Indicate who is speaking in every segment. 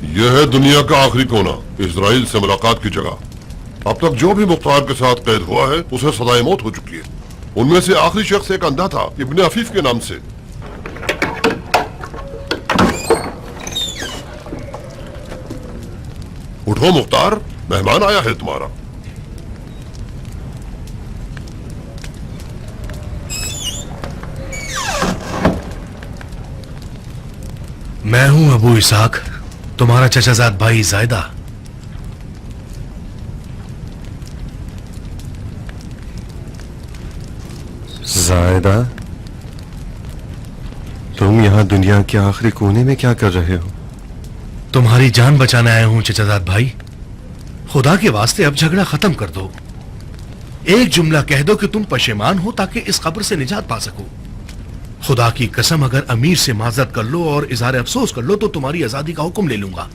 Speaker 1: یہ ہے دنیا کا آخری کونا، اسرائیل سے ملاقات کی جگہ۔ اب تک جو بھی مختار کے ساتھ قید ہوا ہے اسے سزائے موت ہو چکی ہے۔ ان میں سے آخری شخص ایک اندھا تھا، ابن عفیف کے نام سے۔ اٹھو مختار، مہمان آیا ہے تمہارا۔
Speaker 2: میں ہوں ابو اسحاق، تمہارا چچا زاد بھائی زائدہ۔
Speaker 3: زائدہ، تم یہاں دنیا کے آخری کونے میں کیا کر رہے ہو؟
Speaker 2: تمہاری جان بچانے آیا ہوں چچا زاد بھائی۔ خدا کے واسطے اب جھگڑا ختم کر دو، ایک جملہ کہہ دو کہ تم پشیمان ہو تاکہ اس قبر سے نجات پا سکو۔ خدا کی قسم اگر امیر سے معذرت کر لو اور اظہار افسوس کر لو تو تمہاری آزادی کا حکم لے لوں گا۔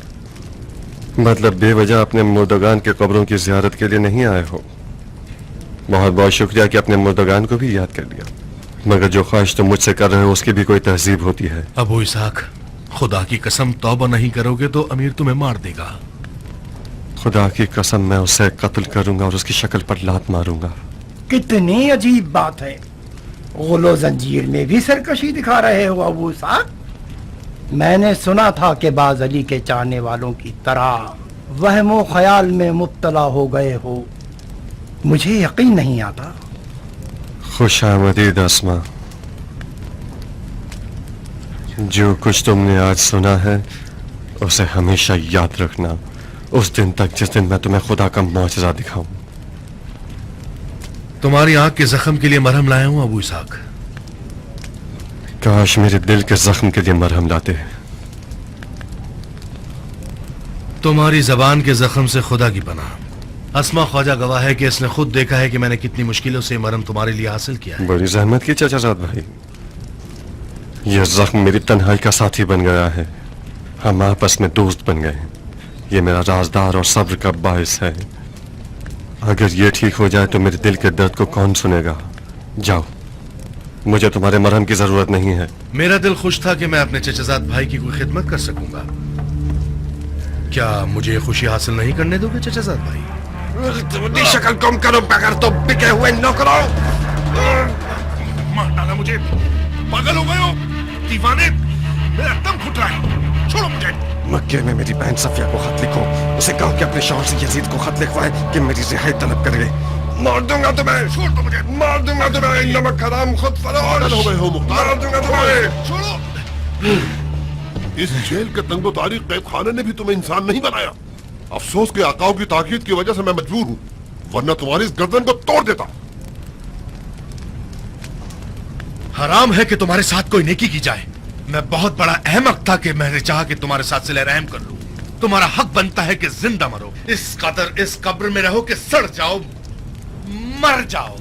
Speaker 3: مطلب بے وجہ اپنے مردگان کے قبروں کی زیارت کے لیے نہیں آئے ہو؟ بہت بہت شکریہ کہ اپنے مردگان کو بھی یاد کر لیا، مگر جو خواہش تم مجھ سے کر رہے ہو اس کی بھی کوئی تہذیب ہوتی ہے۔
Speaker 2: ابو اسحاق، خدا کی قسم توبہ نہیں کرو گے تو امیر تمہیں مار دے گا۔
Speaker 3: خدا کی قسم میں اسے قتل کروں گا اور اس کی شکل پر لات ماروں گا۔
Speaker 4: کتنی عجیب بات ہے، غل و زنجیر میں بھی سرکشی دکھا رہے ہو ابو اسحاق۔ میں نے سنا تھا کہ باز علی کے چاہنے والوں کی طرح وہم و خیال میں مبتلا ہو گئے ہو، مجھے یقین نہیں آتا۔
Speaker 3: خوش آمدید اسما، جو کچھ تم نے آج سنا ہے اسے ہمیشہ یاد رکھنا، اس دن تک جس دن میں تمہیں خدا کا معجزہ دکھاؤں۔
Speaker 2: تمہاری آنکھ کے زخم کے لیے مرہم لایا ہوں ابو اسحاق۔
Speaker 3: کاش میرے دل کے زخم کے لیے مرہم لاتے۔
Speaker 2: تمہاری زبان کے زخم سے خدا کی پناہ۔ اسما خواجہ گواہ ہے کہ اس نے خود دیکھا ہے کہ میں نے کتنی مشکلوں سے مرہم تمہارے لیے حاصل کیا ہے۔
Speaker 3: بڑی زحمت کی چچا زاد بھائی، یہ زخم میری تنہائی کا ساتھی بن گیا ہے، ہم آپس میں دوست بن گئے ہیں، یہ میرا رازدار اور صبر کا باعث ہے۔ اگر یہ ٹھیک ہو جائے تو میرے دل کے درد کو کون سنے گا؟ جاؤ، مجھے تمہارے مرہم کی ضرورت نہیں ہے۔
Speaker 2: میرا دل خوش تھا کہ میں اپنے چچا زاد بھائی کی کوئی خدمت کر سکوں گا۔ کیا مجھے یہ خوشی حاصل نہیں کرنے دو گے چچا زاد بھائی؟
Speaker 3: شکل کم کرو بغیر تو بکے ہوئے نوکرو۔
Speaker 2: مار ڈالا مجھے، پاگل ہو گئے ہو دیوانے، میرا دم گھٹ رہا ہے، چھوڑو مجھے۔
Speaker 3: مکے میں میری بہن صفیہ کو خط لکھو، اسے کہو کہ اپنے شوہر سے یزید کو خط لکھوائے کہ میری رہائی طلب کرے۔ مار دوں گا تمہیں،
Speaker 2: چھوڑ دو مجھے،
Speaker 3: مار دوں گا تمہیں، نمک حرام خود فروش،
Speaker 1: ہو گئے ہو مختار،
Speaker 3: مار دوں گا تمہیں۔
Speaker 2: چھوڑو۔
Speaker 1: اس جیل کے تنگ و تاریخ قید خانے نے بھی تمہیں انسان نہیں بنایا۔ افسوس کے آقاؤں کی تاکید کی وجہ سے میں مجبور ہوں، ورنہ تمہاری اس گردن کو توڑ دیتا۔
Speaker 2: حرام ہے کہ تمہارے ساتھ کوئی نیکی کی جائے۔ میں بہت بڑا احمق تھا کہ میں نے چاہا کہ تمہارے ساتھ صلہ رحم کر لوں۔ تمہارا حق بنتا ہے کہ زندہ مرو، اس قدر اس قبر میں رہو کہ سڑ جاؤ، مر جاؤ۔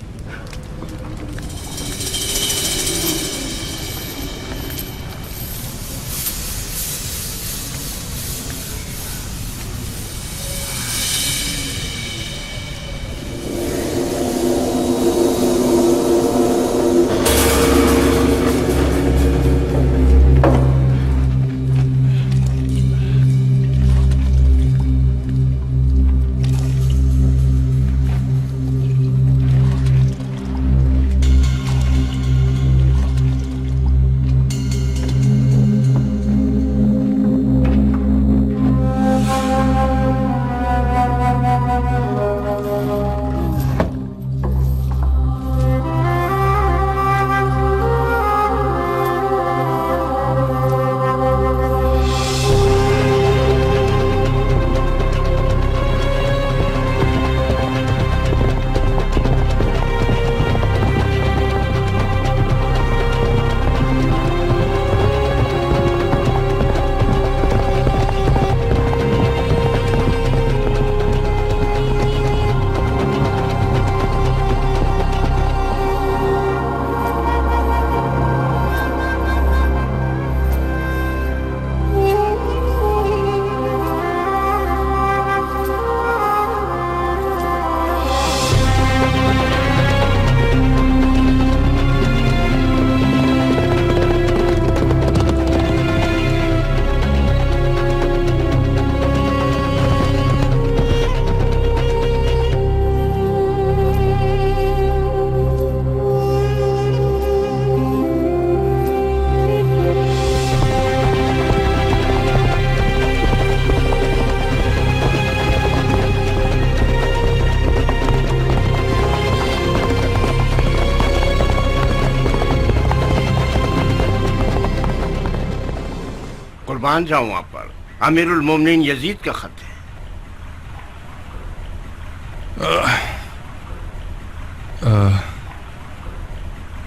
Speaker 5: قربان جاؤں آپ پر، امیر المومنین یزید کا خط ہے۔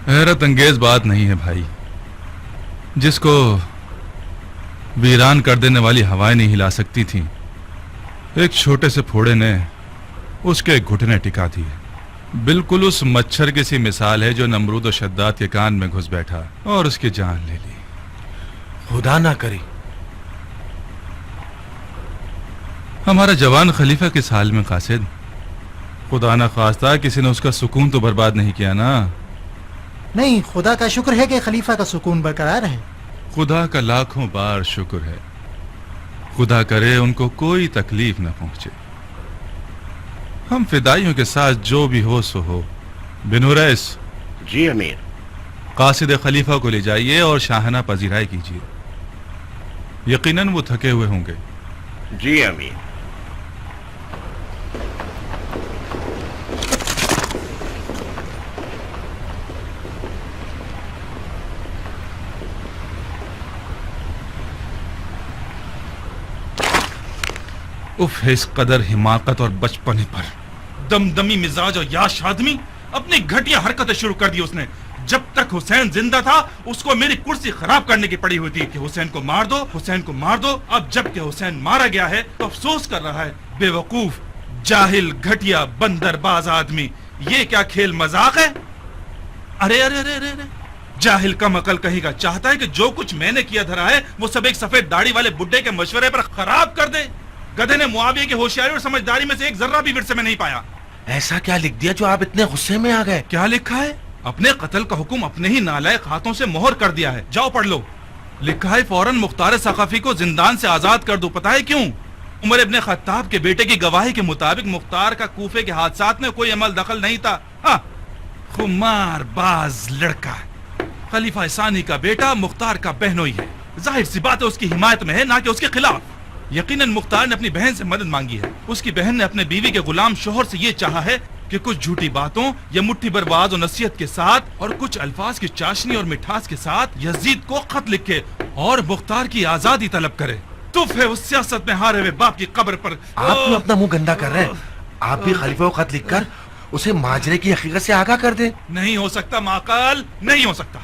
Speaker 6: حیرت انگیز بات نہیں ہے بھائی، جس کو ویران کر دینے والی ہوائیں نہیں ہلا سکتی تھیں، ایک چھوٹے سے پھوڑے نے اس کے گھٹنے ٹکا دیے۔ بالکل اس مچھر کی سی مثال ہے جو نمرود و شداد کے کان میں گھس بیٹھا اور اس کی جان لے لی۔
Speaker 2: خدا نہ کرے۔
Speaker 6: ہمارا جوان خلیفہ کس حال میں قاصد؟ خدا نہ خواستہ کسی نے اس کا سکون تو برباد نہیں کیا نا؟
Speaker 7: نہیں، خدا کا شکر ہے کہ خلیفہ کا سکون برقرار ہے۔
Speaker 6: خدا کا لاکھوں بار شکر ہے، خدا کرے ان کو کوئی تکلیف نہ پہنچے۔ ہم فدائیوں کے ساتھ جو بھی ہو سو ہو۔ بن ریس،
Speaker 5: جی امیر۔
Speaker 6: قاصد خلیفہ کو لے جائیے اور شاہانہ پذیرائی کیجیے، یقیناً وہ تھکے ہوئے ہوں گے۔
Speaker 5: جی امیر۔
Speaker 6: اف ہے اس قدر حماقت اور بچپنے پر۔ دمدمی مزاج اور یاش آدمی، اپنی گھٹیا حرکتیں شروع کر دی اس نے۔ جب تک حسین زندہ تھا اس کو میری کرسی خراب کرنے کی پڑی ہوئی تھی کہ حسین کو مار دو، حسین کو مار دو۔ اب جب کہ حسین مارا گیا ہے تو افسوس کر رہا ہے۔ بے وقوف، جاہل، گھٹیا، بندر باز آدمی، یہ کیا کھیل مذاق ہے؟ ارے ارے ارے ارے ارے، جاہل کم عقل کہیں کا چاہتا ہے کہ جو کچھ میں نے کیا دھرا ہے وہ سب ایک سفید داڑھی والے بڈھے کے مشورے پر خراب کر دے۔ گدھے نے معاویہ کی ہوشیاری اور سمجھداری میں سے ایک ذرہ بھی ورثے میں نہیں پایا۔
Speaker 2: ایسا کیا لکھ دیا جو آپ اتنے غصے میں آ گئے؟
Speaker 6: کیا لکھا ہے؟ اپنے قتل کا حکم اپنے ہی نالائق ہاتھوں سے مہر کر دیا ہے، جاؤ پڑھ لو۔ لکھا ہے فوراً مختار ثقفی کو زندان سے آزاد کر دو۔ پتہ ہے کیوں؟ عمر ابن خطاب کے بیٹے کی گواہی کے مطابق مختار کا کوفے کے حادثات میں کوئی عمل دخل نہیں تھا۔ خمار باز لڑکا، خلیفہ ثانی کا بیٹا مختار کا بہنوئی ہے، ظاہر سی بات ہے اس کی حمایت میں ہے نہ کہ اس کے خلاف۔ یقیناً مختار نے اپنی بہن سے مدد مانگی ہے۔ اس کی بہن نے اپنے بیوی کے غلام شوہر سے یہ چاہا ہے کہ کچھ جھوٹی باتوں یا مٹھی بھر واز و نصیحت کے ساتھ اور کچھ الفاظ کی چاشنی اور مٹھاس کے ساتھ یزید کو خط لکھے اور مختار کی آزادی طلب کرے۔ تف ہے اس سیاست میں ہارے ہوئے باپ کی قبر پر۔
Speaker 2: آپ کیوں اپنا منہ گندا کر رہے ہیں؟ آپ بھی خلیفہ کو خط لکھ کر اسے ماجرے کی حقیقت سے آگاہ کر دیں۔
Speaker 6: نہیں ہو سکتا ماقال، نہیں ہو سکتا۔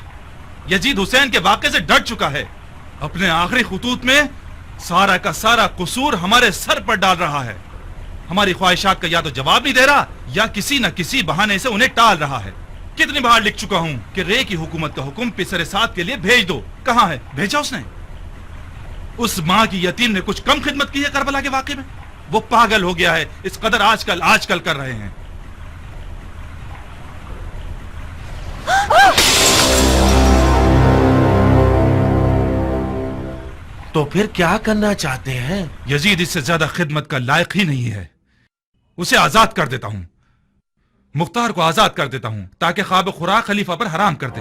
Speaker 6: یزید حسین کے واقعے سے ڈر چکا ہے، اپنے آخری خطوط میں سارا کا سارا قصور ہمارے سر پر ڈال رہا ہے۔ ہماری خواہشات کا یا تو جواب نہیں دے رہا یا کسی نہ کسی بہانے سے انہیں ٹال رہا ہے۔ کتنی بار لکھ چکا ہوں کہ رے کی حکومت کا حکم پسر سعد کے لیے بھیج دو، کہاں ہے؟ بھیجا اس نے؟ اس ماں کی یتیم نے کچھ کم خدمت کی ہے کربلا کے واقعے میں؟ وہ پاگل ہو گیا ہے، اس قدر آج کل کر رہے ہیں۔
Speaker 2: تو پھر کیا کرنا چاہتے ہیں؟
Speaker 6: یزید اس سے زیادہ خدمت کا لائق ہی نہیں ہے، اسے آزاد کر دیتا ہوں، مختار کو آزاد کر دیتا ہوں تاکہ خواب خوراک خلیفہ پر حرام کر دے۔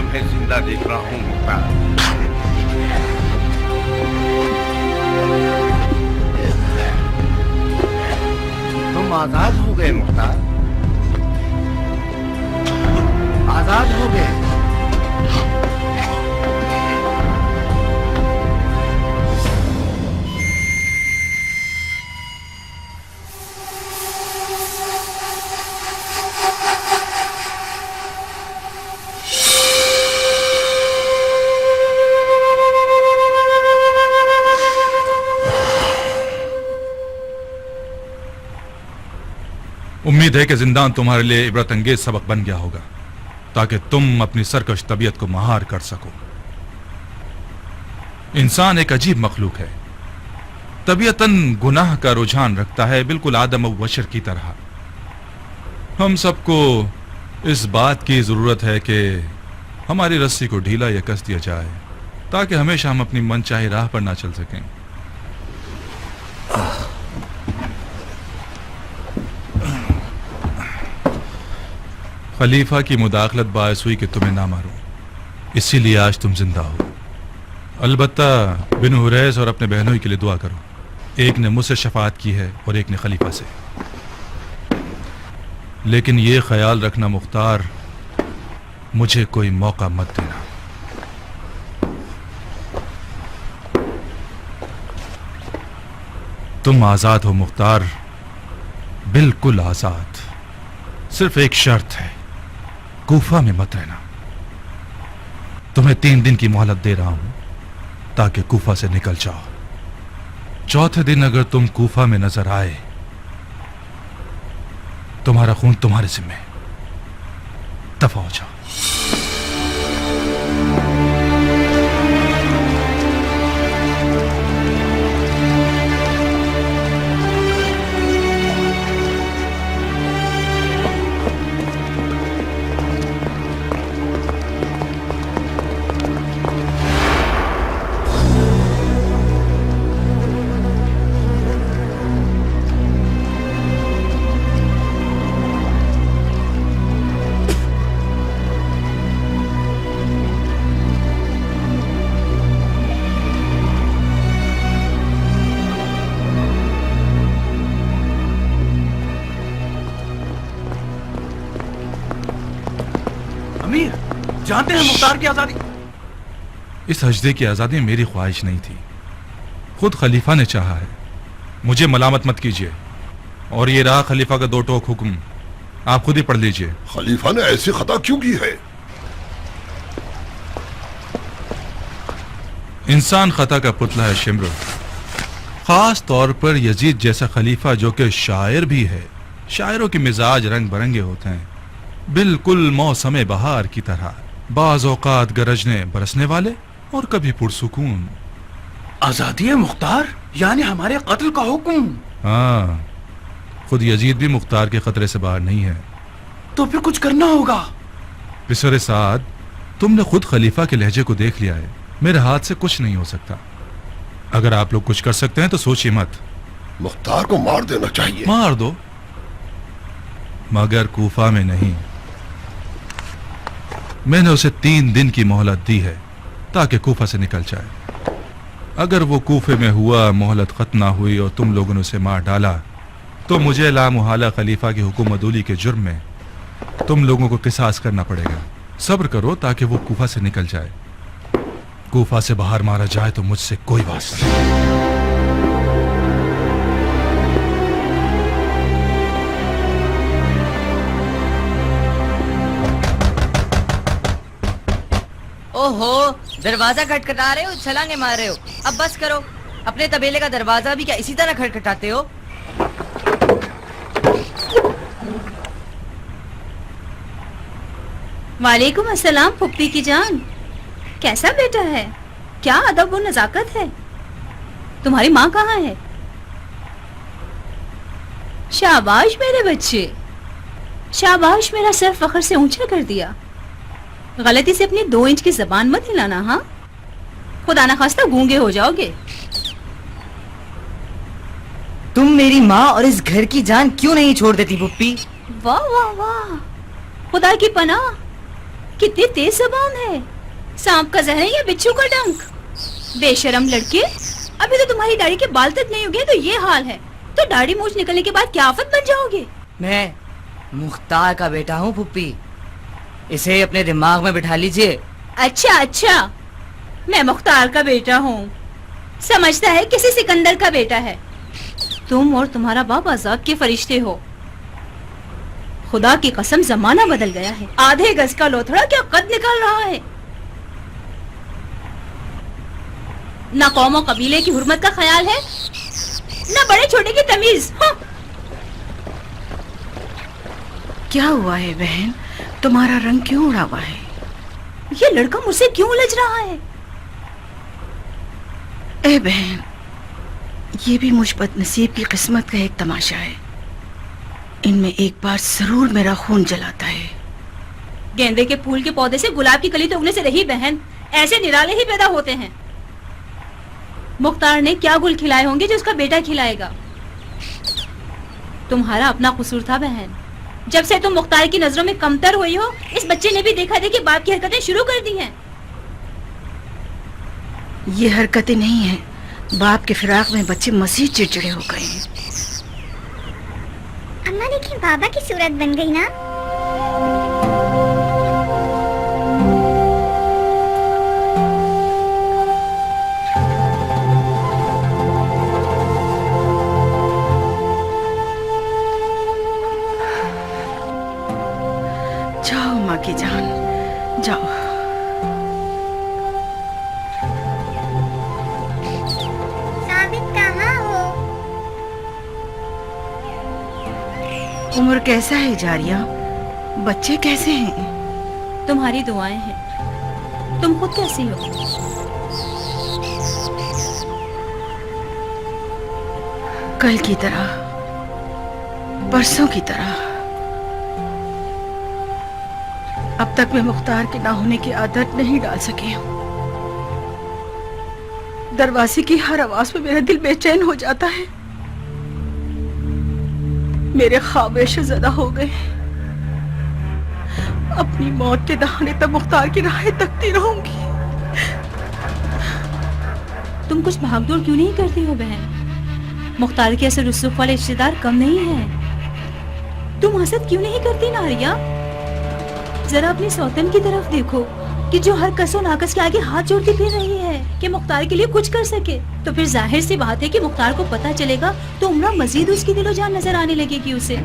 Speaker 5: तुम्हें जिंदा देख रहा हूँ मुख्तार। तुम आजाद हो गए मुख्तार, आजाद हो गए।
Speaker 6: उम्मीद है कि जिंदान तुम्हारे लिए इबरत अंगेज सबक बन गया होगा, ताकि तुम अपनी सरकश तबीयत को महार कर सको। इंसान एक अजीब मखलूक है, तबीयतन गुनाह का रुझान रखता है, बिल्कुल आदम और बशर की तरह। हम सबको इस बात की जरूरत है कि हमारी रस्सी को ढीला या कस दिया जाए, ताकि हमेशा हम अपनी मनचाही राह पर ना चल सकें। खलीफा की मुदाखलत बायस हुई कि तुम्हें ना मारूं, इसीलिए आज तुम जिंदा हो। अलबत्ता बिन हुरैस और अपने बहनों के लिए दुआ करो। एक ने मुझसे शफाअत की है और एक ने खलीफा से। लेकिन ये ख्याल रखना मुख्तार, मुझे कोई मौका मत देना। तुम आजाद हो मुख्तार, बिल्कुल आजाद। सिर्फ एक शर्त है, कूफा में मत रहना। तुम्हें 3 दिन की मोहलत दे रहा हूं, ताकि कूफा से निकल जाओ। चौथे दिन अगर तुम कूफा में नजर आए, तुम्हारा खून तुम्हारे जिम्मे, दफा हो जाओ। जानते हैं मुख्तार की आजादी। इस हजदे की आजादी मेरी ख्वाहिश नहीं थी, खुद खलीफा ने चाहा है। मुझे मलामत मत कीजिए। और ये रहा खलीफा का 2 टोक हुक्म, आप खुद ही पढ़ लीजिए।
Speaker 1: खलीफा ने ऐसी खता क्यों की है?
Speaker 6: इंसान खता का पुतला है शिमरो, खास तौर पर यजीद जैसा खलीफा जो कि शायर भी है। शायरों के मिजाज रंग बरंगे होते हैं, बिल्कुल मौसम बहार की तरह, बाज औकात गरजने बरसने वाले और कभी पुरसुकून।
Speaker 5: आजादी है मुख्तार, यानी हमारे कत्ल का हुक्म।
Speaker 6: हाँ, खुद यजीद भी मुख्तार के खतरे से बाहर नहीं है।
Speaker 5: तो फिर कुछ करना होगा।
Speaker 6: पिसर साद, तुमने खुद खलीफा के लहजे को देख लिया है। मेरे हाथ से कुछ नहीं हो सकता। अगर आप लोग कुछ कर सकते हैं तो सोचिए मत।
Speaker 1: मुख्तार को मार देना चाहिए।
Speaker 6: मार दो, मगर कूफा में नहीं। मैंने उसे 3 दिन की मोहलत दी है, ताकि कूफा से निकल जाए। अगर वो कूफे में हुआ, मोहलत खत्म ना हुई और तुम लोगों ने उसे मार डाला, तो मुझे लामुहाला खलीफा की हुकूमतूली के जुर्म में तुम लोगों को किसास करना पड़ेगा। सब्र करो ताकि वो कूफा से निकल जाए। कूफा से बाहर मारा जाए तो मुझसे कोई वास्ता नहीं।
Speaker 8: ओहो, दरवाजा खटखटा रहे हो, छलांगे मार रहे हो। अब बस करो। अपने तबेले का दरवाजा भी क्या इसी तरह खटखटाते हो?
Speaker 9: वालेकुम अस्सलाम फुप्पी की जान। कैसा बेटा है? क्या अदब व नजाकत है? तुम्हारी माँ कहाँ है? शाबाश मेरे बच्चे, शाबाश, मेरा सर फख्र से ऊंचा कर दिया। गलती से अपनी 2 इंच की जबान मत हिलाना, हाँ? खुदा ना खास्ता गूंगे हो जाओगे।
Speaker 8: तुम मेरी माँ और इस घर की जान क्यों नहीं छोड़ देती पुप्पी?
Speaker 9: वाह वाह वाह, खुदा की पनाह, कितनी तेज जबान है। सांप का जहर है या बिच्छू का डंक? बेशरम लड़के, अभी तो तुम्हारी दाढ़ी के बाल तक नहीं उगे तो ये हाल है, तो दाढ़ी मूछ निकलने के बाद क्या आफत बन जाओगे।
Speaker 8: मैं मुख्तार का बेटा हूँ पुप्पी, इसे अपने दिमाग में बिठा लीजिए।
Speaker 9: अच्छा अच्छा, मैं मुख्तार का बेटा हूँ, समझता है किसी सिकंदर का बेटा है। तुम और तुम्हारा बाप अजाब के फरिश्ते हो। खुदा की कसम जमाना बदल गया है, आधे गज का लोथड़ा क्या कद निकाल रहा है। ना कौम और कबीले की हुर्मत का ख्याल है, ना बड़े छोटे की तमीज। हाँ।
Speaker 10: क्या हुआ है बहन, तुम्हारा रंग क्यों उड़ा हुआ है?
Speaker 9: ये लड़का मुझसे क्यों उलझ रहा है?
Speaker 10: ए बहन, ये भी मुझ बदनसीब की किस्मत का एक तमाशा है। इनमें एक बार जरूर मेरा खून जलाता है।
Speaker 9: गेंदे के फूल के पौधे से गुलाब की कली तो उगने से रही बहन, ऐसे निराले ही पैदा होते हैं। मुख्तार ने क्या गुल खिलाए होंगे जो उसका बेटा खिलाएगा। तुम्हारा अपना कसूर था बहन, जब से तुम मुख्तार की नजरों में कमतर हुई हो, इस बच्चे ने भी देखा देखी बाप की हरकतें शुरू कर दी हैं।
Speaker 10: ये हरकतें नहीं हैं, बाप के फिराक में बच्चे मसीह चिड़चिड़े हो गए हैं।
Speaker 11: अम्मा देखिए, बाबा की सूरत बन गई ना।
Speaker 10: जाओ माँ की जान, जाओ।
Speaker 11: साबित कहाँ हो?
Speaker 10: उम्र कैसा है जारिया, बच्चे कैसे हैं?
Speaker 9: तुम्हारी दुआएं हैं। तुम खुद कैसी हो?
Speaker 10: कल की तरह, परसों की तरह। अब तक मैं मुख्तार के ना होने की आदत नहीं डाल सकी हूँ। दरवाजे की हर आवाज पे मेरा दिल बेचैन हो जाता है। मेरे ख्वाब ज़दा हो गए। अपनी मौत के दहाने तक मुख्तार की राहें तकती रहूंगी।
Speaker 9: तुम कुछ भागदौड़ क्यों नहीं करती हो बहन? मुख्तार के ऐसे रुसूख वाले रिश्तेदार कम नहीं हैं। तुम हसद क्यों नहीं करती नारिया? जरा अपनी सौतन की तरफ देखो कि जो हर कसो नाकस के आगे हाथ जोड़ती फिर रही है कि मुख्तार के लिए कुछ कर सके। तो फिर जाहिर सी बात है कि मुख्तार को पता चलेगा तो उम्रा मजीद उसकी दिलो जान नजर आने लगेगी उसे।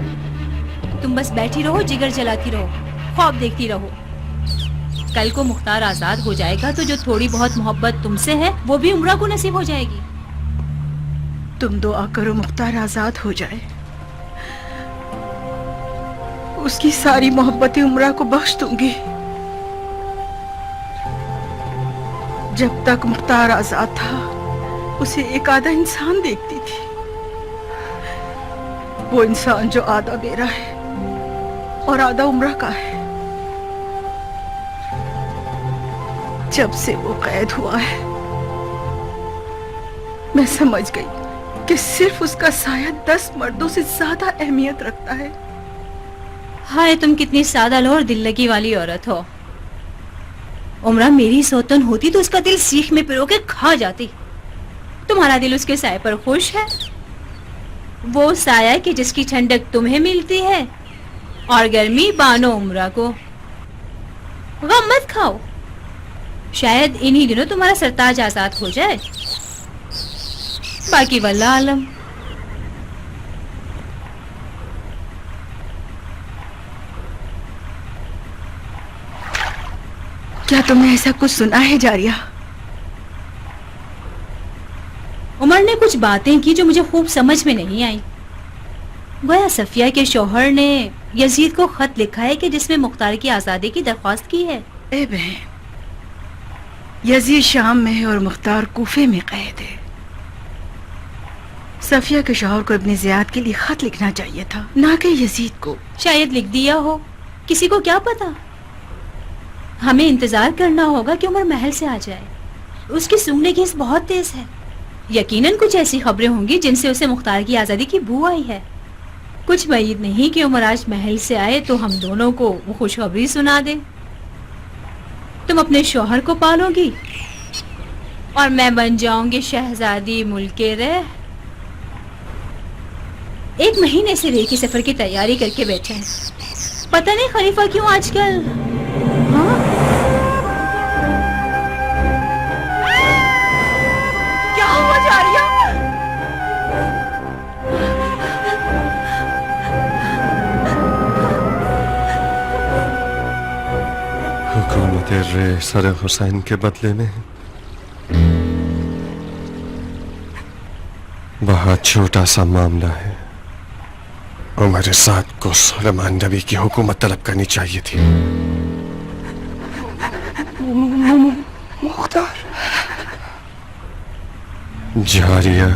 Speaker 9: तुम बस बैठी रहो, जिगर जलाती रहो, ख्वाब देखती रहो। कल को मुख्तार आजाद हो जाएगा तो जो थोड़ी बहुत मोहब्बत तुमसे है वो भी उम्रा को नसीब हो जाएगी।
Speaker 10: तुम दुआ करो मुख्तार आजाद हो जाए, उसकी सारी मोहब्बतें उम्रा को बख्श दूंगी। जब तक मुख्तार आजाद था उसे एक आधा इंसान देखती थी, वो इंसान जो आधा मेरा है और आधा उम्रा का है। जब से वो कैद हुआ है मैं समझ गई कि सिर्फ उसका साया 10 मर्दों से ज्यादा अहमियत रखता है।
Speaker 9: हाय तुम कितनी सादा लो और दिल लगी वाली औरत हो। उम्रा मेरी सौतन होती तो उसका दिल सीख में पिरो के खा जाती। तुम्हारा दिल उसके साए पर खुश है, वो साया कि जिसकी ठंडक तुम्हें मिलती है और गर्मी बानो उम्रा को। गम मत खाओ, शायद इन्हीं दिनों तुम्हारा सरताज आजाद हो जाए। बाकी वल्लाह आलम।
Speaker 10: क्या तुमने ऐसा कुछ सुना है जारिया?
Speaker 9: उमर ने कुछ बातें की जो मुझे खूब समझ में नहीं आई। गोया सफिया के शौहर ने यजीद को खत लिखा है कि जिसमें मुख्तार की आजादी की दरख्वास्त की है।
Speaker 10: ए बहन, यजीद शाम में है और मुख्तार कूफे में कैद है। सफिया के शौहर को इब्ने ज़ियाद के लिए खत लिखना चाहिए था, ना कि यजीद को।
Speaker 9: शायद लिख दिया हो, किसी को क्या पता। हमें इंतजार करना होगा कि उमर महल से आ जाए। उसकी सूंघने की हिस्स बहुत तेज है। यकीनन कुछ ऐसी खबरें होंगी जिनसे उसे मुख्तार की आजादी की बू आई है। कुछ उम्मीद नहीं कि उमर आज महल से आए तो हम दोनों को वो खुशखबरी सुना दे। तुम अपने शौहर को पालोगी और मैं बन जाऊंगी शहजादी मुल्के रह। 1 महीने से रे के सफर की तैयारी करके बैठे हैं। पता नहीं खलीफा क्यों आजकल। हाँ? क्या हुआ जारिया?
Speaker 3: हुकूमत रे सर हुसैन के बदले में बहुत छोटा सा मामला है। उमर साद को सुलेमान नबी की हुकूमत तलब करनी चाहिए थी।
Speaker 7: मुख्तार,
Speaker 3: जारिया,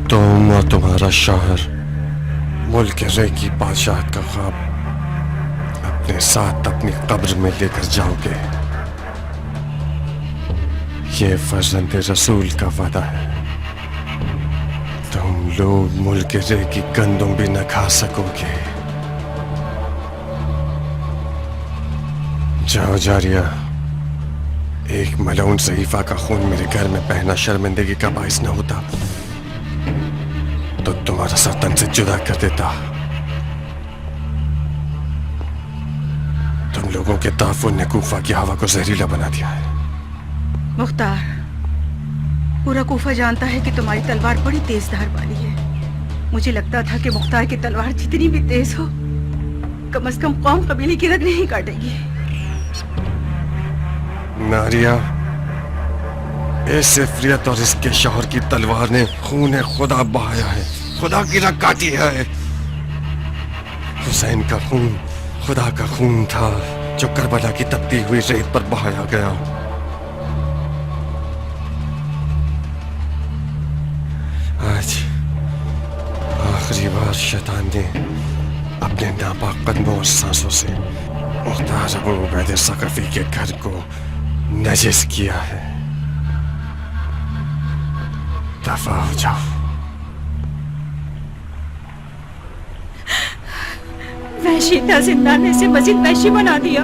Speaker 3: तुम और तुम्हारा शौहर मुल्क रे की बादशाहत का ख्वाब अपने साथ अपनी कब्र में लेकर जाओगे। ये फर्जंद रसूल का वादा है। तुम लोग मुल्क रे की गंदम भी न खा सकोगे। जाओ जारिया, एक मलऊन ज़ईफ़ा का खून मेरे घर में बहना शर्मिंदगी का बाइस न होता तो तुम्हारा सर तन से जुदा कर देता। तुम लोगों के ताफुन ने कूफा की हवा को जहरीला बना दिया है।
Speaker 10: मुख्तार, पूरा कूफा जानता है कि तुम्हारी तलवार बड़ी तेज धार वाली है। मुझे लगता था कि मुख्तार की तलवार जितनी भी तेज हो, कम से कम कौम कबीले की रग नहीं काटेगी।
Speaker 3: नारिया, इस इफ्रियत और इसके शौहर की तलवार ने खून खुदा बहाया है, खुदा की रग काटी है। हुसैन का खून खुदा का खून था जो करबला की तपती हुई रेत पर बहाया गया। आज आखिरी बार शैतान ने अपने नापाक कदमों और सांसों से मुख्तार अबू उबैद सकफी के घर को नजिस किया है। दफा हो जाओ।
Speaker 9: वहशी था, जिंदान ने इसे मजीद वहशी बना दिया।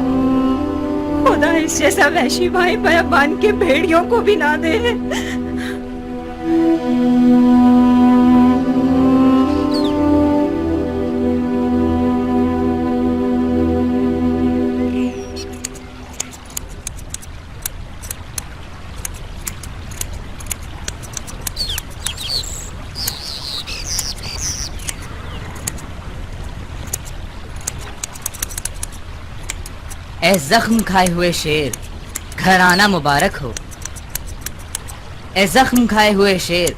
Speaker 9: खुदा इस जैसा वहशी भाई बयाबान के भेड़ियों को भी ना दे।
Speaker 8: ए जख्म खाए हुए शेर, घर आना मुबारक हो। ए जख्म खाए हुए शेर,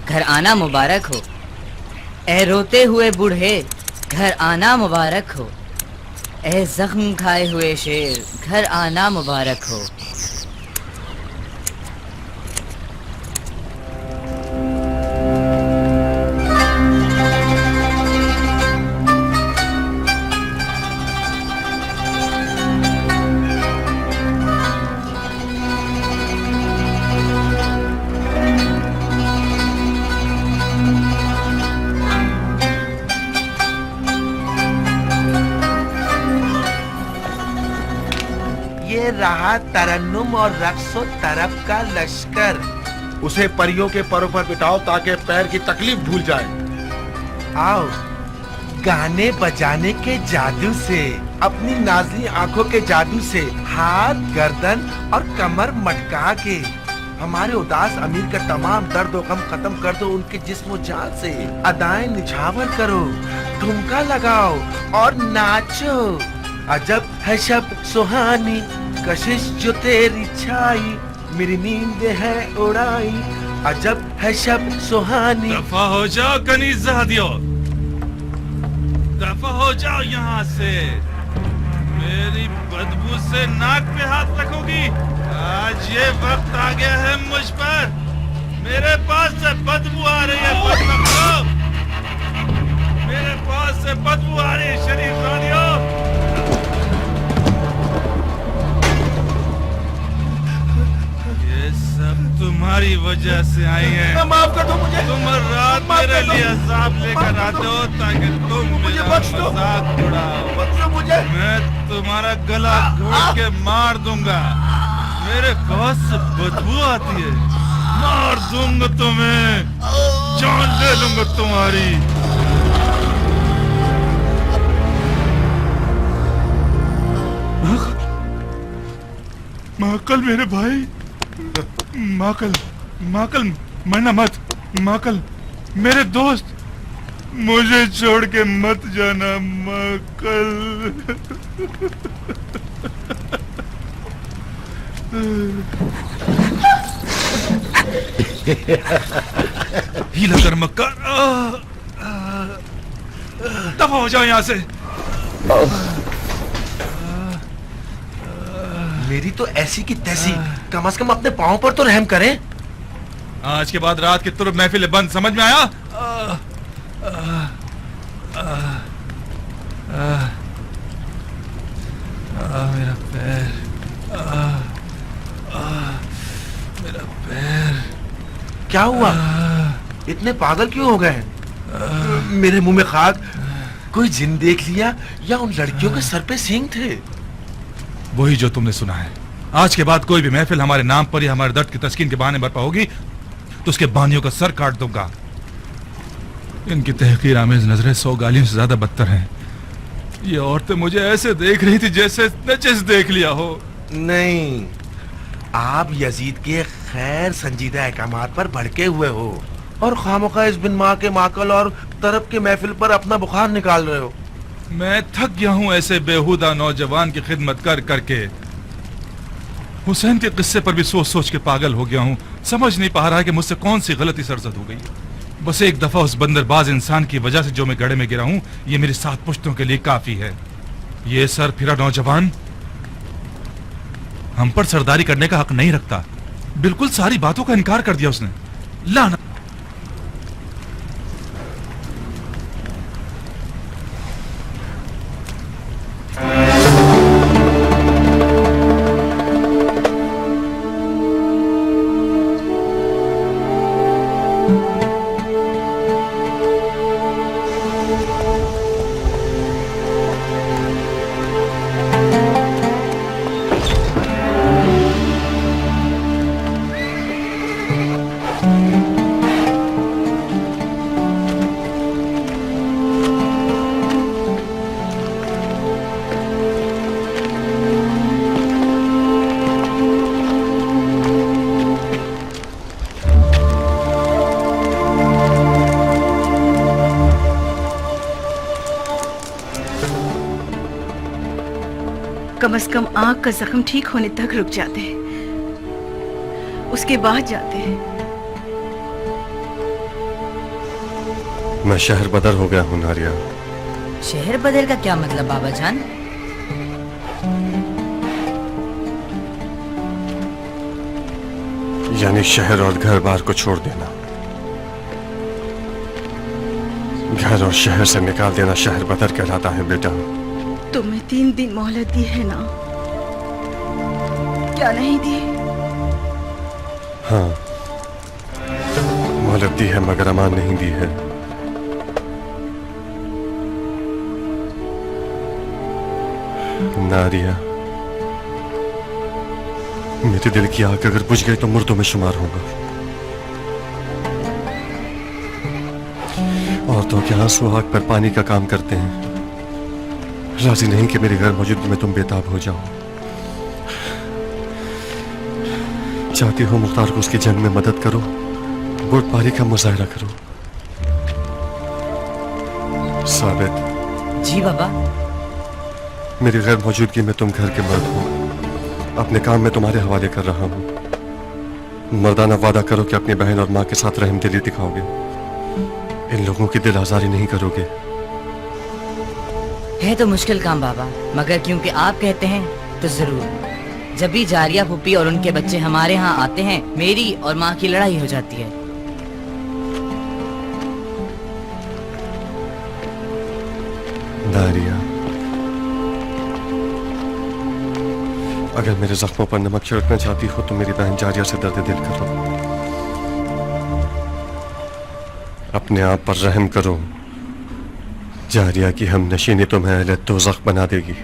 Speaker 8: घर आना मुबारक हो। ए रोते हुए बूढ़े, घर आना मुबारक हो। ए जख्म खाए हुए शेर, घर आना मुबारक हो।
Speaker 12: रहा तरन्नुम और रक्सो तरफ का लश्कर। उसे परियों के परों पर बिठाओ ताकि पैर की तकलीफ भूल जाए। आओ, गाने बजाने के जादू से, अपनी नाज़ली आंखों के जादू से हाथ, गर्दन और कमर मटका के हमारे उदास अमीर का तमाम दर्द और गम खत्म कर दो। उनके जिस्म जान से अदाएं निछावर करो, ठुमका लगाओ और नाचो। अजब है शब सुहानी, कशिश जो तेरी छाई, मेरी नींद है उड़ाई। अजब है शब सुहानी।
Speaker 6: दफा हो जाओ कनीज़ादियों, दफा हो जाओ यहाँ से। मेरी बदबू से नाक पे हाथ रखोगी। आज ये वक्त आ गया है मुझ पर। मेरे पास से बदबू आ रही है, बदबू। मेरे पास से बदबू आ रही है शरीफजादियों। तुम्हारी वजह से आई है।
Speaker 12: माफ कर दो मुझे।
Speaker 6: तुम रात मेरे लिए अज़ाब लेकर आते हो ताकि तुम मेरा मजाक उड़ाओ।
Speaker 12: मुझे
Speaker 6: मैं तुम्हारा गला घोट के मार दूंगा। मेरे गौस से बदबू आती है, मार दूंगा तुम्हें, जान ले लूंगा तुम्हारी। माकल मेरे भाई, माकल माकल मरना मत। माकल मेरे दोस्त, मुझे छोड़ के मत जाना माकल। हीला कर मक्कार, दफा हो जाओ यहाँ से।
Speaker 12: मेरी तो ऐसी की तैसी, कम से कम अपने पाँव पर तो रहम करें।
Speaker 6: आज के बाद रात की तुर्ब महफिल बंद, समझ में आया? मेरा पैर, मेरा पैर।
Speaker 12: क्या हुआ? इतने पागल क्यों हो गए? मेरे मुंह में खाक, कोई जिन देख लिया या उन लड़कियों के सर पे सींग थे?
Speaker 6: वही जो तुमने सुना है। आज के बाद कोई भी महफिल हमारे नाम पर या हमारे दर्द की तस्कीन के बहाने बरपा होगी तो उसके बानियों का सर काट दूंगा। इनकी तहकीर आमेज नजरें 100 गालियों से ज्यादा बदतर हैं। ये औरतें मुझे ऐसे देख रही थी जैसे नचिस देख लिया हो।
Speaker 12: नहीं, आप यजीद के खैर संजीदा अहकामात पर भड़के हुए हो और खामोखा इस बिन माँ के माकल और तरफ के महफिल पर अपना बुखार निकाल रहे हो।
Speaker 6: मैं थक गया हूं ऐसे बेहुदा नौजवान की खिदमत कर करके। हुसैन के किस्से पर भी सोच सोच के पागल हो गया हूं। समझ नहीं पा रहा कि मुझसे कौन सी गलती सरजद हो गई। बस एक दफा उस बंदरबाज इंसान की वजह से जो मैं गड्ढे में गिरा हूं, ये मेरी 7 पुश्तों के लिए काफी है। ये सर फिरा नौजवान हम पर सरदारी करने का हक नहीं रखता। बिल्कुल सारी बातों का इनकार कर दिया उसने। लाना।
Speaker 10: कम से कम आंख का जख्म ठीक होने तक रुक जाते हैं, उसके बाद जाते हैं।
Speaker 3: मैं शहर बदर हो गया हूँ नारिया।
Speaker 8: शहर बदल का क्या मतलब बाबा जान?
Speaker 3: यानी शहर और घर बार को छोड़ देना। घर और शहर से निकाल देना शहर बदर कहलाता है बेटा।
Speaker 10: तुम्हें 3 दिन मोहलत दी है ना? क्या नहीं दी?
Speaker 3: हाँ, मोहलत दी है मगर अमान नहीं दी है। नारिया, मेरे दिल की आग अगर बुझ गई तो मुर्दों में शुमार होगा। औरतों के आंसू आग पर पानी का काम करते हैं। राजी नहीं कि मेरी घर मौजूदगी में तुम बेताब हो जाओ। चाहती हो मुख्तार को उसकी जंग में मदद करो, बुर्दबारी का मुजाहरा करो। साबित।
Speaker 8: जी बाबा।
Speaker 3: मेरी गैर मौजूदगी में तुम घर के मर्द हो, अपने काम में तुम्हारे हवाले कर रहा हूं। मर्दाना वादा करो कि अपनी बहन और माँ के साथ रहमदिली दिखाओगे, इन लोगों की दिल आजारी नहीं करोगे।
Speaker 8: है तो मुश्किल काम बाबा, मगर क्योंकि आप कहते हैं तो जरूर। जब भी जारिया फूफी और उनके बच्चे हमारे यहाँ आते हैं, मेरी और माँ की लड़ाई हो जाती है।
Speaker 3: नारिया, अगर मेरे जख्मों पर नमक छिड़कना चाहती हो तो मेरी बहन जारिया से दर्द दिल करो, अपने आप पर रहम करो। जारिया की हम नशीनी तुम्हें अहले दोज़ख बना देगी।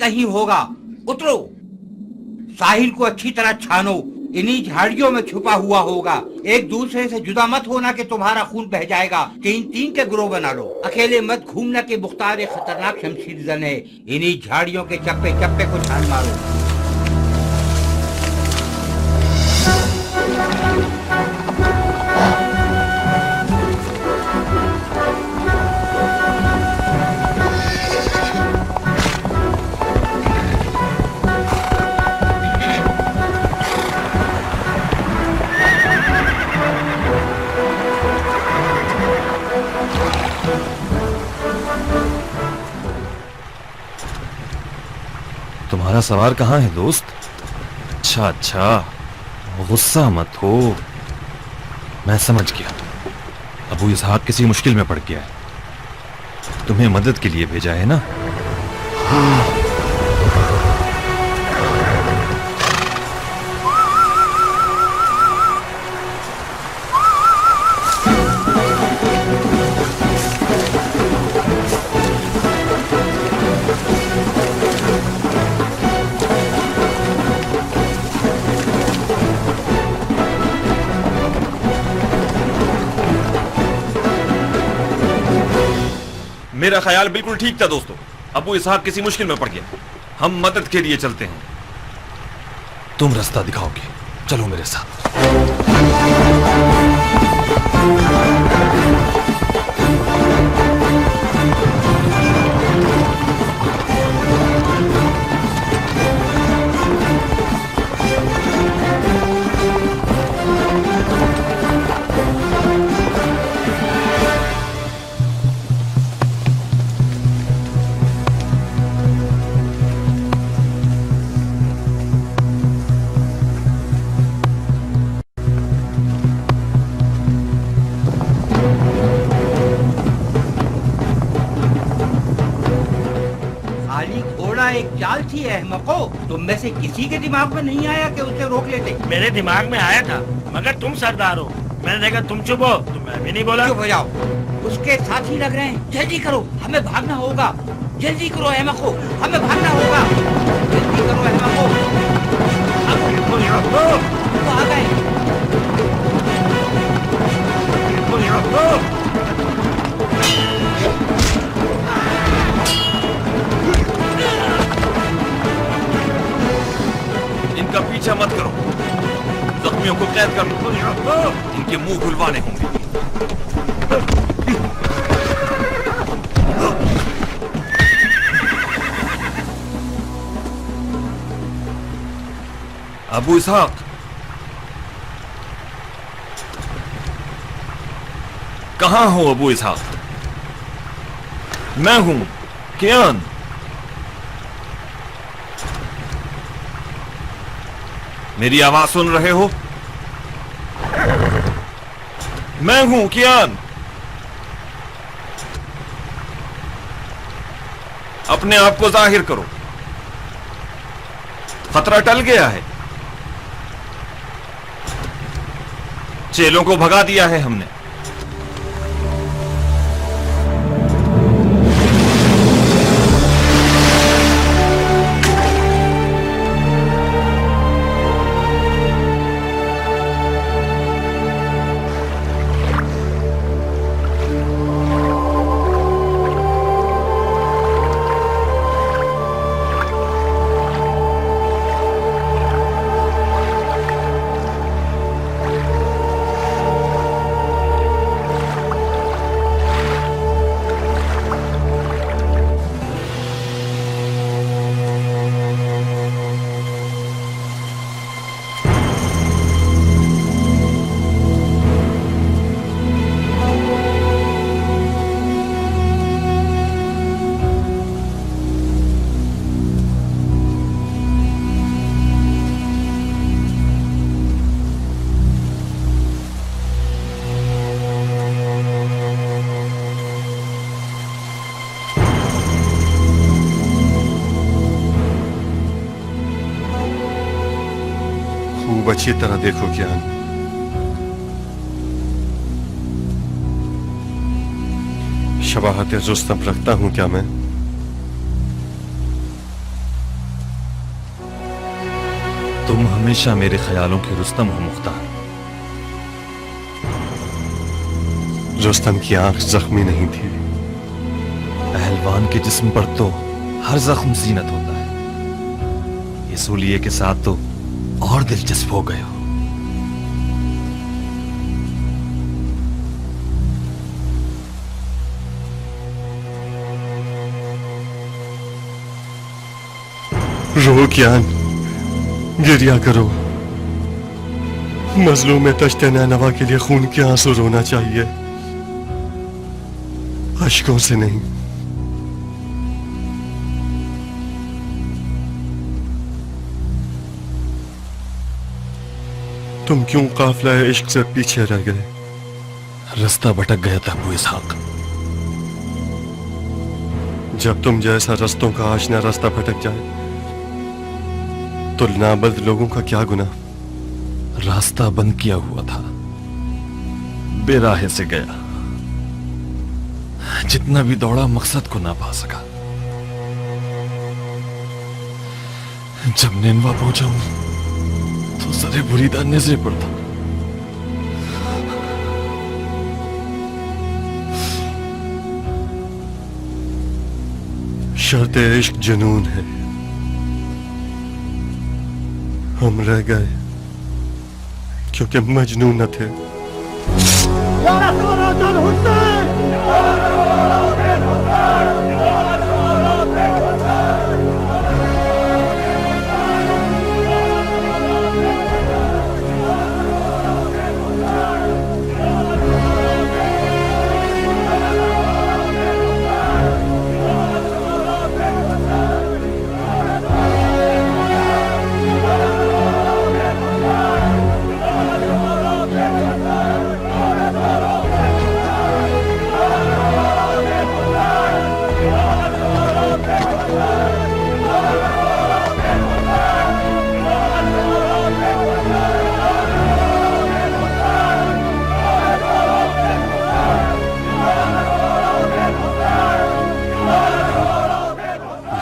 Speaker 13: कहीं होगा। उतरो, साहिल को अच्छी तरह छानो, इन्हीं झाड़ियों में छुपा हुआ होगा। एक दूसरे से जुदा मत होना कि तुम्हारा खून बह जाएगा। 3-3 के ग्रोह बना लो, अकेले मत घूमना कि मुख्तार एक खतरनाक शमशीर जन है। इन्हीं झाड़ियों के चप्पे चप्पे को छान मारो।
Speaker 14: तुम्हारा सवार कहाँ है दोस्त? अच्छा अच्छा, गुस्सा मत हो, मैं समझ गया। अबू इसहाक किसी मुश्किल में पड़ गया है, तुम्हें मदद के लिए भेजा है ना?
Speaker 15: मेरा ख्याल बिल्कुल ठीक था दोस्तों, अबू इसहाक किसी मुश्किल में पड़ गया, हम मदद के लिए चलते हैं।
Speaker 14: तुम रास्ता दिखाओगे, चलो मेरे साथ।
Speaker 13: एक चाल थी अहमको, तुम में से किसी के दिमाग में नहीं आया कि उसे रोक लेते?
Speaker 5: मेरे दिमाग में आया था, मगर तुम सरदार हो, मैंने देखा तुम चुप हो तो मैं भी नहीं बोला।
Speaker 13: चुप हो जाओ, उसके साथी लग रहे हैं। जल्दी करो, हमें भागना होगा। जल्दी करो अहमको, हमें भागना होगा। जल्दी करो अहमको। वो आ गए।
Speaker 15: इनका पीछा मत करो, जख्मियों को कैद कर लो, इनके मुंह खुलवाने होंगे। अबू इसहाक, कहां हो अबू इसहाक? मैं हूं कियान। मेरी आवाज सुन रहे हो? मैं हूं कियान। अपने आप को जाहिर करो, खतरा टल गया है, चेलों को भगा दिया है हमने।
Speaker 3: खूब अच्छी तरह देखो कियान, शबाहत रुस्तम रखता हूं क्या मैं?
Speaker 14: हमेशा मेरे ख्यालों के रुस्तम हो मुख्तार।
Speaker 3: रुस्तम की आंख जख्मी नहीं थी।
Speaker 14: पहलवान के जिस्म पर तो हर जख्म जीनत होता है, ये सूलिये के साथ तो और दिलचस्प हो गए हो।
Speaker 3: रो कियान, गिरिया करो। मजलूम तश्ते नैनवा के लिए खून के आंसू रोना चाहिए, अश्कों से नहीं। तुम क्यों काफिला इश्क से पीछे रह गए?
Speaker 14: रास्ता भटक गया था अबू इसहाक।
Speaker 3: जब तुम जैसा रस्तों का आशना रास्ता भटक जाए तो नाबल्द लोगों का क्या गुनाह?
Speaker 14: रास्ता बंद किया हुआ था, बेराहे से गया, जितना भी दौड़ा मकसद को ना पा सका। जब नेनवा पहुंचा हूं तो सरे बुरीदा नजरे पर था।
Speaker 3: शर्त इश्क जुनून है, हम रह गए क्योंकि मजनून न थे।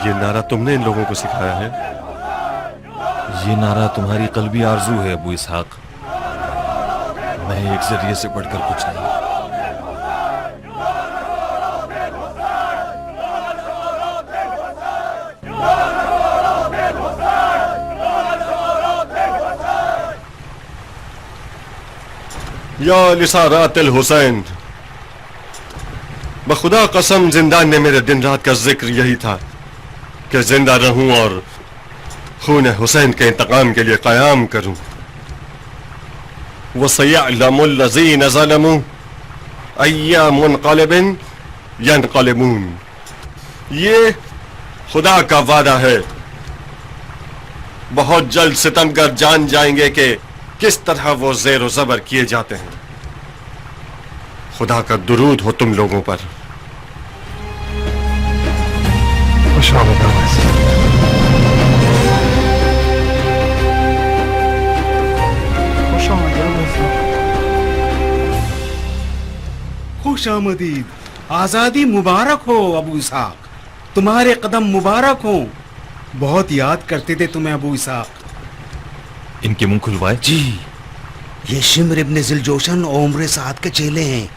Speaker 3: ये नारा तुमने इन लोगों को सिखाया है?
Speaker 14: ये नारा तुम्हारी कल्बी आरजू है अबू इसहाक, मैं एक जरिए से बढ़कर कुछ नहीं।
Speaker 3: या लिसारातिल हुसैन, बखुदा कसम जिंदान ने मेरे दिन रात का जिक्र यही था कि जिंदा रहूं और खून हुसैन के इंतकाम के लिए क़याम करूं। वसयअलमुल लज़ीन ज़लमू अय्या मुनक़लिबिन यनक़लिबून। ये खुदा का वादा है, बहुत जल्द सितमगर जान जाएंगे कि किस तरह वो ज़ेर व ज़बर किए जाते हैं। खुदा का दुरूद हो तुम लोगों पर।
Speaker 16: खुश आमदीद, आजादी मुबारक हो अबू इसहाक, तुम्हारे कदम मुबारक हो। बहुत याद करते थे तुम्हें अबू इसहाक।
Speaker 14: इनके मुंह खुलवाए।
Speaker 16: जी, ये शिमर इब्न जिलजोशन और उम्र साद के चेले हैं,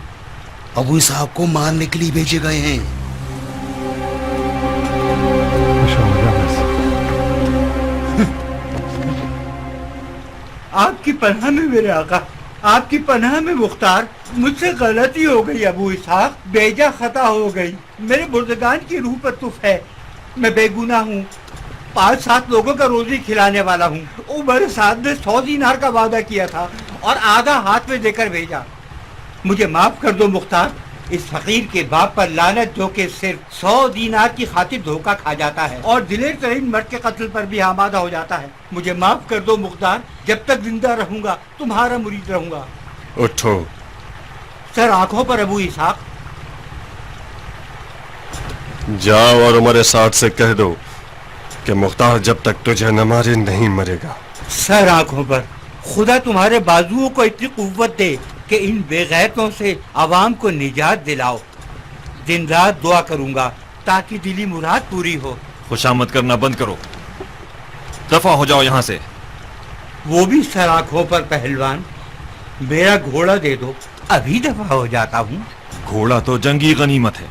Speaker 16: अबू इसहाक को मारने के लिए भेजे गए हैं।
Speaker 13: आपकी पनाह में मेरे आका, आपकी पनाह में मुख्तार। मुझसे गलती हो गई अबू इसहाक, बेजा खता हो गई। मेरे बुर्दगान की रूह पर तुफ है, मैं बेगुनाह हूँ। 5-7 लोगों का रोजी खिलाने वाला हूँ। उमर साद ने 100 दीनार का वादा किया था और आधा हाथ में देकर भेजा। मुझे माफ कर दो मुख्तार, इस फकीर के बाप पर लानत जो कि सिर्फ 100 दीनार की खातिर धोखा खा जाता है और दिलेर तरीन मर्द के कत्ल पर भी आमादा हो जाता है। मुझे माफ कर दो मुख्तार, जब तक जिंदा रहूंगा तुम्हारा मुरीद रहूंगा।
Speaker 3: उठो।
Speaker 13: सर आंखों पर अबू इसहाक।
Speaker 3: जाओ और उमर साद से कह दो कि मुख्तार जब तक तुझे न मारे नहीं मरेगा।
Speaker 13: सर आंखों पर। खुदा तुम्हारे बाजुओं को इतनी कुव्वत दे कि इन बेगैरतों से आवाम को निजात दिलाओ। दिन रात दुआ करूंगा ताकि दिली मुराद पूरी हो।
Speaker 14: खुशामद करना बंद करो, दफा हो जाओ यहाँ से।
Speaker 13: वो भी सलाखों पर पहलवान। मेरा घोड़ा दे दो, अभी दफा हो जाता हूँ।
Speaker 14: घोड़ा तो जंगी गनीमत है।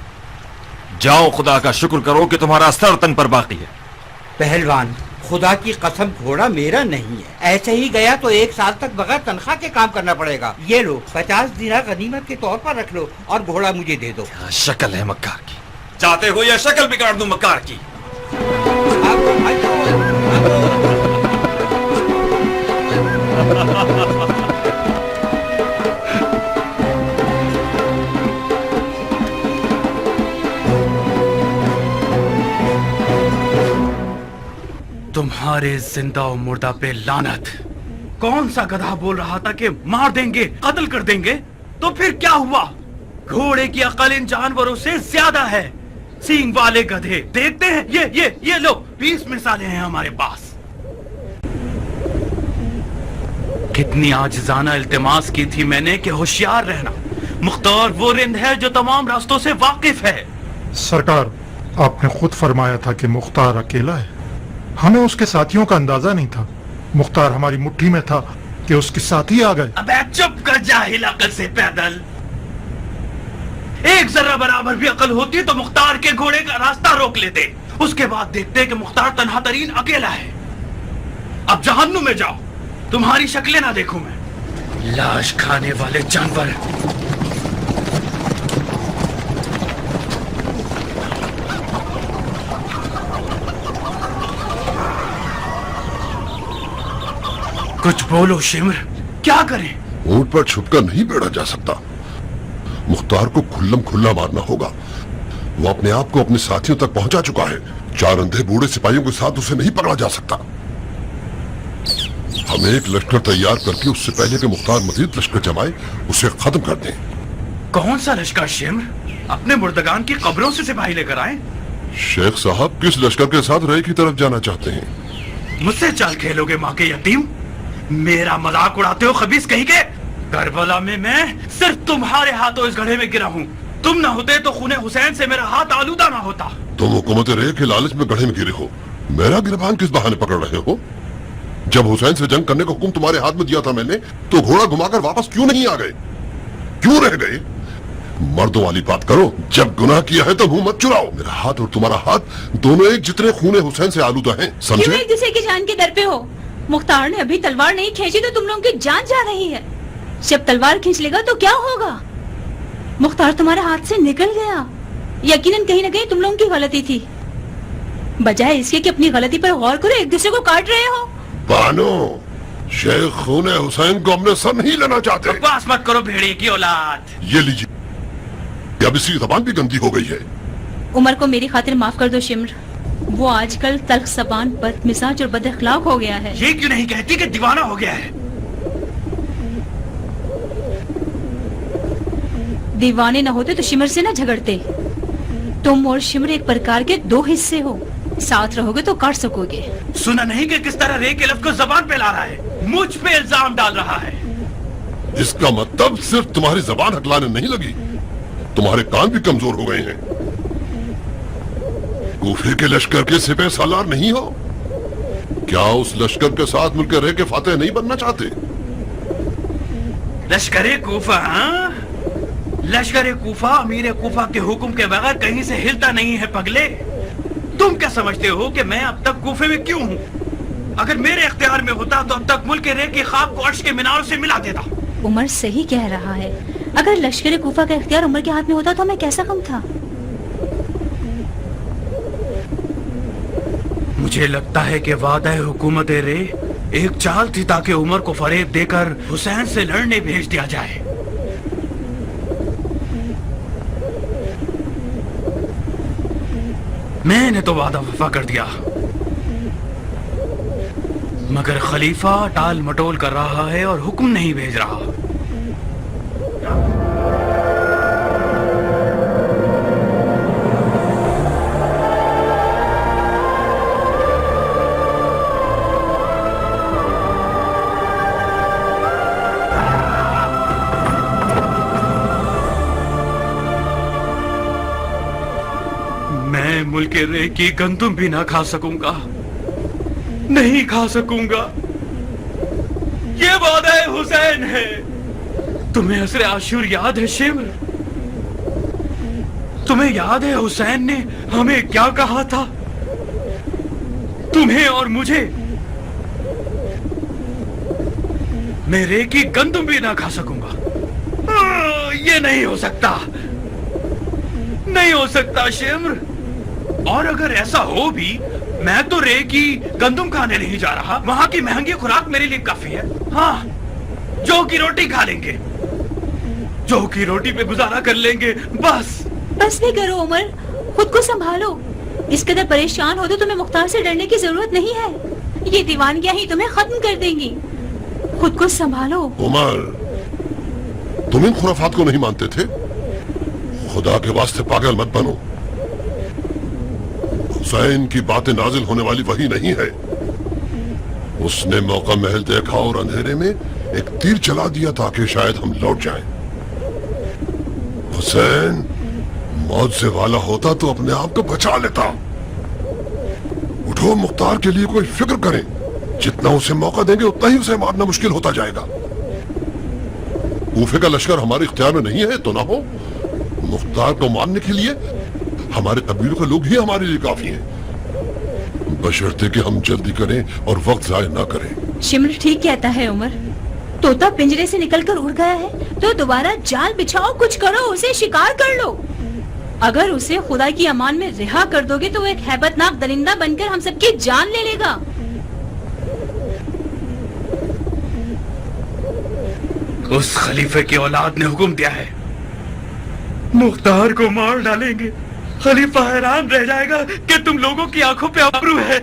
Speaker 14: जाओ, खुदा का शुक्र करो कि तुम्हारा सर तन पर बाकी है।
Speaker 13: पहलवान, खुदा की कसम घोड़ा मेरा नहीं है। ऐसे ही गया तो 1 साल तक बगैर तनख्वाह के काम करना पड़ेगा। ये लो, 50 दिनार गनीमत के तौर पर रख लो और घोड़ा मुझे दे दो।
Speaker 14: शक्ल है मक्कार की, चाहते हो या शक्ल बिगाड़ दूं मक्कार की?
Speaker 2: तुम्हारे जिंदा और मुर्दा पे लानत। कौन सा गधा बोल रहा था कि मार देंगे, कत्ल कर देंगे? तो फिर क्या हुआ? घोड़े की अकल इन जानवरों से ज्यादा है। सींग वाले गधे देखते हैं, ये लो, 20 मिसालें हैं हमारे पास। कितनी आजिजाना इल्तिमास की थी मैंने कि होशियार रहना। मुख्तार वो रिंद है जो तमाम रास्तों से वाकिफ है।
Speaker 17: सरकार, आपने खुद फरमाया था कि मुख्तार अकेला है। हमें उसके साथियों का अंदाजा नहीं था। मुख्तार हमारी मुट्ठी में था कि उसके साथी आ गए।
Speaker 2: अबे चुप कर, जाहिल अकल से पैदल। एक जरा बराबर भी अकल होती तो मुख्तार के घोड़े का रास्ता रोक लेते। उसके बाद देखते कि मुख्तार तन्हा तरीन अकेला है। अब जहन्नुम में जाओ, तुम्हारी शक्लें ना देखूं मैं। लाश खाने वाले जानवर। कुछ बोलो शिमर, क्या करें?
Speaker 1: ऊंट पर छुपकर नहीं बैठा जा सकता। मुख्तार को खुल्लम खुल्ला मारना होगा। वो अपने आप को अपने साथियों तक पहुंचा चुका है। 4 अंधे बूढ़े सिपाहियों के साथ उसे नहीं पकड़ा जा सकता। हमें एक लश्कर तैयार करके उससे पहले कि मुख्तार मजीद लश्कर जमाए, उसे खत्म कर दें।
Speaker 2: कौन सा लश्कर शिमर? अपने मुर्दगान की कब्रों से सिपाही लेकर आए।
Speaker 1: शेख साहब किस लश्कर के साथ रे की तरफ जाना चाहते हैं?
Speaker 2: मुझसे चाल खेलोगे माँ के यतीम? मेरा मजाक उड़ाते हो खबीस कहीं के? करबला में मैं सिर्फ तुम्हारे हाथों इस गड्ढे में गिरा हूँ। तुम ना होते तो खूने हुसैन से मेरा हाथ आलूदा ना होता।
Speaker 1: तुम हुकूमत रे के लालच में गड्ढे में गिरे हो। मेरा गिरबान किस बहाने पकड़ रहे हो? जब हुसैन से जंग करने का हुक्म तुम्हारे हाथ में दिया था मैंने, तो घोड़ा घुमाकर वापस क्यों नहीं आ गए? क्यों रह गए? मर्दों वाली बात करो। जब गुनाह किया है तो मुंह मत चुराओ। मेरा हाथ और तुम्हारा हाथ दोनों एक जितने खूने हुसैन से आलूदा हैं,
Speaker 9: क्यों
Speaker 1: समझे?
Speaker 9: एक दूसरे की जान के दर पे हो? मुख्तार ने अभी तलवार नहीं खींची तो तुम लोगों की जान जा रही है। जब तलवार खींच लेगा तो क्या होगा? मुख्तार तुम्हारे हाथ से निकल गया। यकीनन कहीं ना कहीं तुम लोगों की गलती थी। बजाय इसके कि अपनी गलती पर गौर करो, एक दूसरे को काट रहे हो।
Speaker 1: बानो, शेख खूने हुसैन को अपने सर नहीं लेना चाहते।
Speaker 2: बकवास मत करो भेड़िए की औलाद।
Speaker 1: ये लीजिए, अब इसकी जबान भी गंदी हो गई है।
Speaker 9: उमर को मेरी खातिर माफ कर दो शिमर। वो आजकल तल्ख जबान, बदमिजाज और बदअखलाक हो गया है।
Speaker 2: ये क्यों नहीं कहती कि दीवाना हो गया है?
Speaker 9: दीवाने न होते तो शिमर से न झगड़ते। तुम और शिमर एक प्रकार के 2 हिस्से हो। साथ रहोगे तो काट सकोगे।
Speaker 2: सुना नहीं कि किस तरह रे के लफ्ज़ को जबान पे ला रहा है, मुझ पे इल्जाम डाल रहा है।
Speaker 1: इसका मतलब सिर्फ तुम्हारी जबान हकलाने नहीं लगी, तुम्हारे कान भी कमजोर हो गए हैं। कूफे के लश्कर के सिपह सालार नहीं हो? क्या उस लश्कर के साथ मिलकर रह के फातेह नहीं बनना चाहते?
Speaker 2: लश्कर कूफा? हाँ, लश्कर कूफा अमीर कूफा के हुक्म के बगैर कहीं से हिलता नहीं है पगले। तुम क्या समझते हो कि मैं अब तक कूफे में क्यों हूँ? अगर मेरे इख्तियार में होता तो अब तक मुल्क रे की खाक को अर्श के मीनारों से मिला देता।
Speaker 9: उमर सही कह रहा है। अगर लश्कर कूफा का इख्तियार उमर के हाथ में होता तो हमें कैसा कम था।
Speaker 2: मुझे लगता है कि वादा हुकूमत रे एक चाल थी ताकि उमर को फरेब देकर हुसैन से लड़ने भेज दिया जाए। मैंने तो वादा वफा कर दिया, मगर खलीफा टाल मटोल कर रहा है और हुक्म नहीं भेज रहा। मैं मुल्क रे की गंदुम भी ना खा सकूंगा, नहीं खा सकूंगा।
Speaker 5: ये वादा हुसैन है। तुम्हें असर आशूर याद है शिमर? तुम्हें याद है हुसैन ने हमें क्या कहा था? तुम्हें और मुझे। मैं रे की गंदम भी ना खा सकूंगा। ये नहीं हो सकता, नहीं हो सकता शिमर। और अगर ऐसा हो भी, मैं तो रे की गंदम खाने नहीं जा रहा। वहां की महंगी खुराक मेरे लिए काफी है। हाँ, जौ की रोटी खा लेंगे, जौ की रोटी पे गुजारा कर लेंगे, बस।
Speaker 9: बस नहीं करो उमर, खुद को संभालो। इस कदर परेशान हो तो तुम्हें मुख्तार से डरने की जरूरत नहीं है। ये दीवानगियां ही तुम्हें खत्म कर देंगी। खुद को संभालो।
Speaker 1: उमर, तुम इन खुराफात को नहीं मानते थे? खुदा के वास्ते पागल मत बनो। हुसैन की बातें नाजिल होने वाली वही नहीं है। उसने मौका महल देखा और अंधेरे में एक तीर चला दिया ताकि शायद हम लौट जाएं। हुसैन मौत से वाला होता तो अपने आप को बचा लेता। उठो, मुख्तार के लिए कोई फिक्र करें। जितना उसे मौका देंगे उतना ही उसे मारना मुश्किल होता जाएगा। कूफे का लश्कर हमारे इख्तियार में नहीं है तो ना हो। मुख्तार को मारने के लिए हमारे कबीलों के लोग ही हमारे लिए काफी हैं, बशर्ते कि हम जल्दी करें और वक्त जाया ना करें।
Speaker 9: शिमर ठीक कहता है उमर। तोता पिंजरे से निकलकर उड़ गया है तो दोबारा जाल बिछाओ, कुछ करो, उसे शिकार कर लो। अगर उसे खुदा की अमान में रिहा कर दोगे तो वो एक हैबतनाक दरिंदा बनकर हम सबकी जान ले लेगा।
Speaker 5: उस खलीफे की औलाद ने हुक्म दिया है, मुख्तार को मार डालेंगे। खलीफा हैरान रह जाएगा कि तुम लोगों की आंखों पे अबरू है।